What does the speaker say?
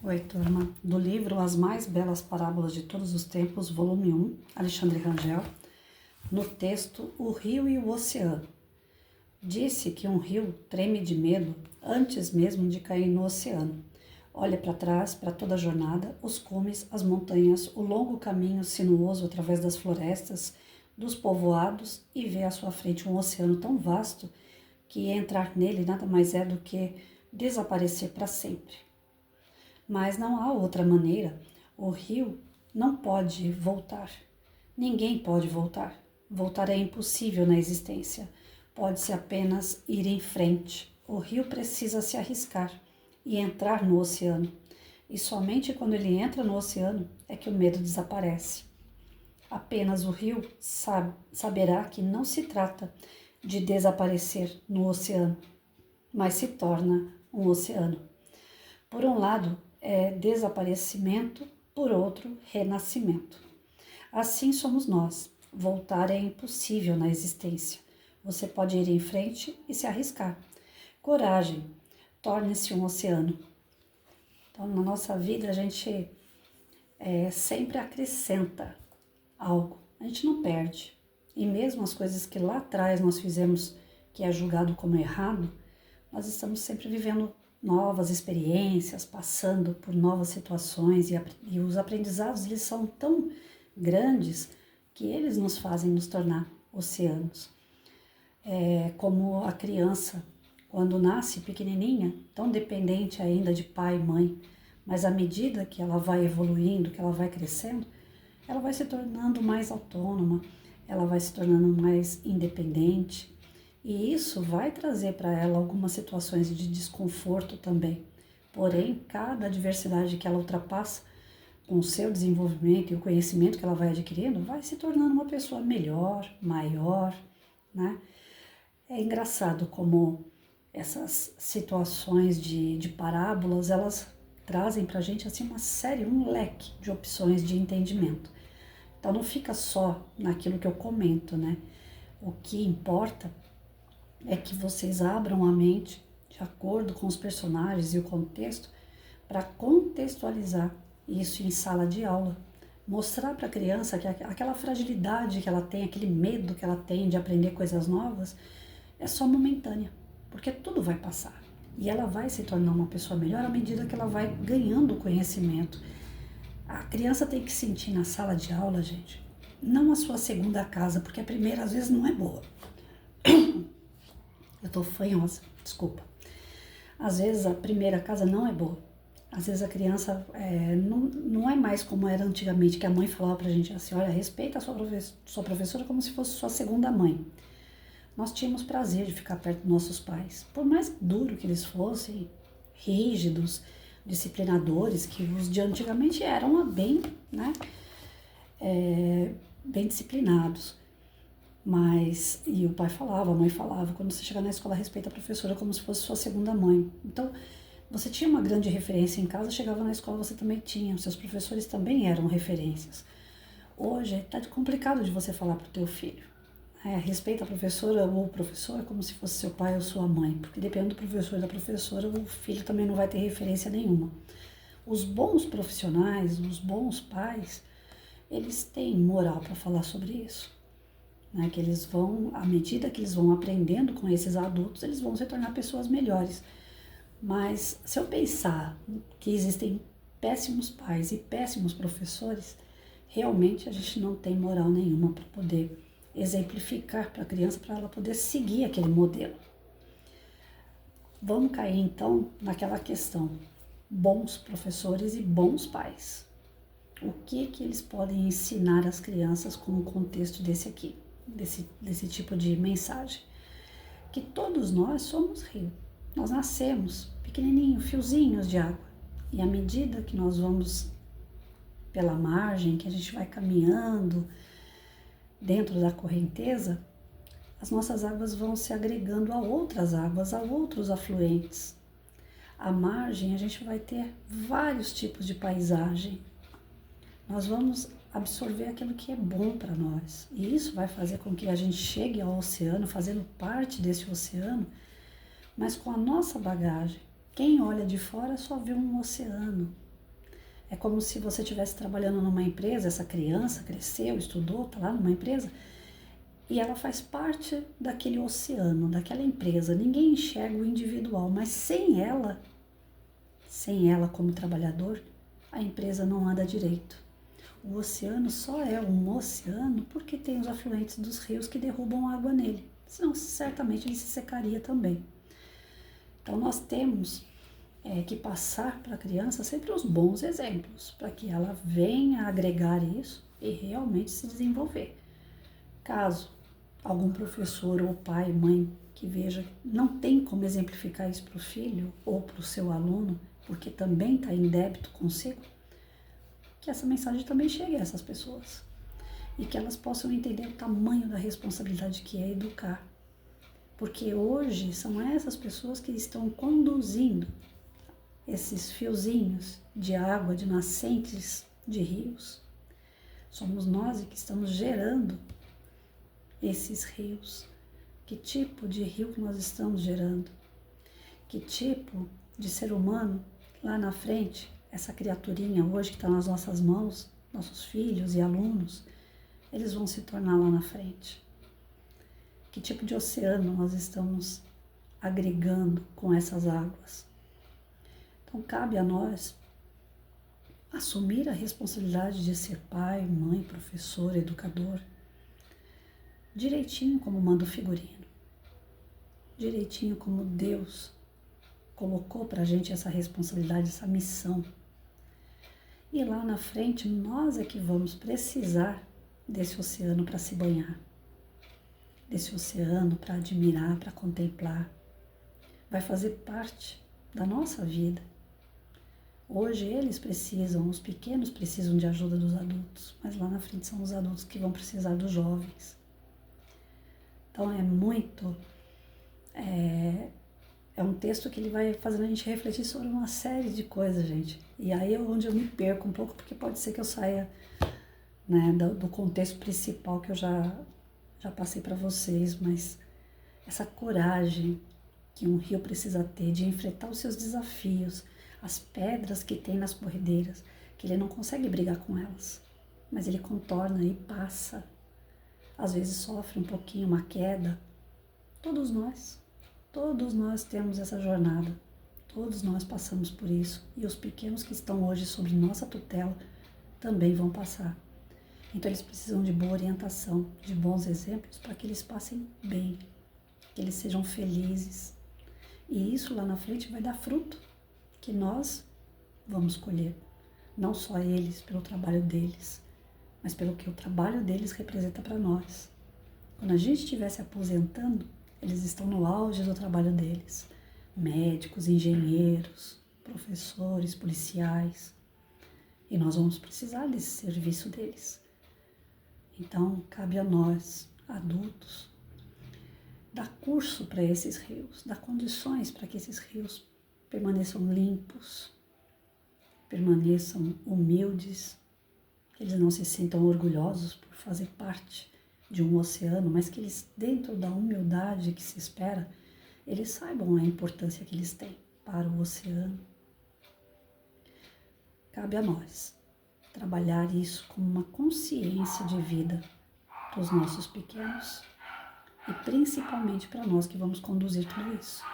Oi, turma. Do livro As Mais Belas Parábolas de Todos os Tempos, volume 1, Alexandre Rangel, no texto O Rio e o Oceano. Disse que um rio treme de medo antes mesmo de cair no oceano. Olha para trás, para toda a jornada, os cumes, as montanhas, o longo caminho sinuoso através das florestas, dos povoados e vê à sua frente um oceano tão vasto que entrar nele nada mais é do que desaparecer para sempre. Mas não há outra maneira. O rio não pode voltar. Ninguém pode voltar. Voltar é impossível na existência. Pode-se apenas ir em frente. O rio precisa se arriscar e entrar no oceano. E somente quando ele entra no oceano é que o medo desaparece. Apenas o rio saberá que não se trata de desaparecer no oceano, mas se torna um oceano. Por um lado, é desaparecimento, por outro, renascimento. Assim somos nós. Voltar é impossível na existência. Você pode ir em frente e se arriscar. Coragem, torne-se um oceano. Então, na nossa vida, a gente sempre acrescenta algo. A gente não perde. E mesmo as coisas que lá atrás nós fizemos, que é julgado como errado, nós estamos sempre vivendo novas experiências, passando por novas situações e os aprendizados eles são tão grandes que eles nos fazem nos tornar oceanos. Como a criança, quando nasce pequenininha, tão dependente ainda de pai e mãe, mas à medida que ela vai evoluindo, que ela vai crescendo, ela vai se tornando mais autônoma, ela vai se tornando mais independente. E isso vai trazer para ela algumas situações de desconforto também. Porém, cada adversidade que ela ultrapassa, com o seu desenvolvimento e o conhecimento que ela vai adquirindo, vai se tornando uma pessoa melhor, maior, né? É engraçado como essas situações de parábolas, elas trazem para a gente assim, uma série, um leque de opções de entendimento. Então não fica só naquilo que eu comento, né? O que importa é que vocês abram a mente de acordo com os personagens e o contexto para contextualizar isso em sala de aula. Mostrar para a criança que aquela fragilidade que ela tem, aquele medo que ela tem de aprender coisas novas, é só momentânea, porque tudo vai passar. E ela vai se tornar uma pessoa melhor à medida que ela vai ganhando conhecimento. A criança tem que sentir na sala de aula, gente, não a sua segunda casa, porque a primeira às vezes não é boa. Eu tô fanhosa, desculpa. Às vezes a primeira casa não é boa. Às vezes a criança não é mais como era antigamente, que a mãe falava pra gente assim, olha, respeita a sua professora como se fosse sua segunda mãe. Nós tínhamos prazer de ficar perto dos nossos pais. Por mais duro que eles fossem, rígidos, disciplinadores, que os de antigamente eram bem, né, bem disciplinados. Mas, e o pai falava, a mãe falava, quando você chegar na escola, respeita a professora como se fosse sua segunda mãe. Então, você tinha uma grande referência em casa, chegava na escola, você também tinha, os seus professores também eram referências. Hoje, tá complicado de você falar pro teu filho. Respeita a professora ou o professor como se fosse seu pai ou sua mãe, porque dependendo do professor e da professora, o filho também não vai ter referência nenhuma. Os bons profissionais, os bons pais, eles têm moral para falar sobre isso. Né, que eles vão, à medida que eles vão aprendendo com esses adultos, eles vão se tornar pessoas melhores. Mas se eu pensar que existem péssimos pais e péssimos professores, realmente a gente não tem moral nenhuma para poder exemplificar para a criança, para ela poder seguir aquele modelo. Vamos cair então naquela questão, bons professores e bons pais. O que eles podem ensinar às crianças com o contexto desse aqui? Desse tipo de mensagem, que todos nós somos rio, nós nascemos pequenininho, fiozinhos de água, e à medida que nós vamos pela margem, que a gente vai caminhando dentro da correnteza, as nossas águas vão se agregando a outras águas, a outros afluentes. À margem a gente vai ter vários tipos de paisagem, nós vamos absorver aquilo que é bom para nós. E isso vai fazer com que a gente chegue ao oceano, fazendo parte desse oceano, mas com a nossa bagagem. Quem olha de fora só vê um oceano, É como se você estivesse trabalhando numa empresa, essa criança cresceu, estudou, está lá numa empresa, e ela faz parte daquele oceano, daquela empresa. Ninguém enxerga o individual, mas sem ela como trabalhador, a empresa não anda direito. O oceano só é um oceano porque tem os afluentes dos rios que derrubam água nele. Senão, certamente, ele se secaria também. Então, nós temos que passar para a criança sempre os bons exemplos, para que ela venha agregar isso e realmente se desenvolver. Caso algum professor ou pai, mãe que veja não tem como exemplificar isso para o filho ou para o seu aluno, porque também está em débito consigo, que essa mensagem também chegue a essas pessoas e que elas possam entender o tamanho da responsabilidade que é educar. Porque hoje são essas pessoas que estão conduzindo esses fiozinhos de água, de nascentes de rios. Somos nós que estamos gerando esses rios. Que tipo de rio que nós estamos gerando? Que tipo de ser humano lá na frente, essa criaturinha hoje que está nas nossas mãos, nossos filhos e alunos, eles vão se tornar lá na frente? Que tipo de oceano nós estamos agregando com essas águas? Então cabe a nós assumir a responsabilidade de ser pai, mãe, professor, educador, direitinho como manda o figurino, direitinho como Deus colocou para a gente essa responsabilidade, essa missão. E lá na frente nós é que vamos precisar desse oceano para se banhar, desse oceano para admirar, para contemplar. Vai fazer parte da nossa vida. Hoje eles precisam, os pequenos precisam de ajuda dos adultos, mas lá na frente são os adultos que vão precisar dos jovens. Então é um texto que ele vai fazendo a gente refletir sobre uma série de coisas, gente. E aí é onde eu me perco um pouco, porque pode ser que eu saia, né, do contexto principal que eu já passei para vocês, mas essa coragem que um rio precisa ter de enfrentar os seus desafios, as pedras que tem nas corredeiras, que ele não consegue brigar com elas, mas ele contorna e passa. Às vezes sofre um pouquinho, uma queda. Todos nós temos essa jornada, todos nós passamos por isso, e os pequenos que estão hoje sob nossa tutela também vão passar. Então eles precisam de boa orientação, de bons exemplos, para que eles passem bem, que eles sejam felizes. E isso lá na frente vai dar fruto, que nós vamos colher. Não só eles, pelo trabalho deles, mas pelo que o trabalho deles representa para nós. Quando a gente estiver se aposentando, eles estão no auge do trabalho deles. Médicos, engenheiros, professores, policiais. E nós vamos precisar desse serviço deles. Então, cabe a nós, adultos, dar curso para esses rios, dar condições para que esses rios permaneçam limpos, permaneçam humildes, que eles não se sintam orgulhosos por fazer parte de um oceano, mas que eles, dentro da humildade que se espera, eles saibam a importância que eles têm para o oceano. Cabe a nós trabalhar isso como uma consciência de vida para os nossos pequenos e principalmente para nós que vamos conduzir tudo isso.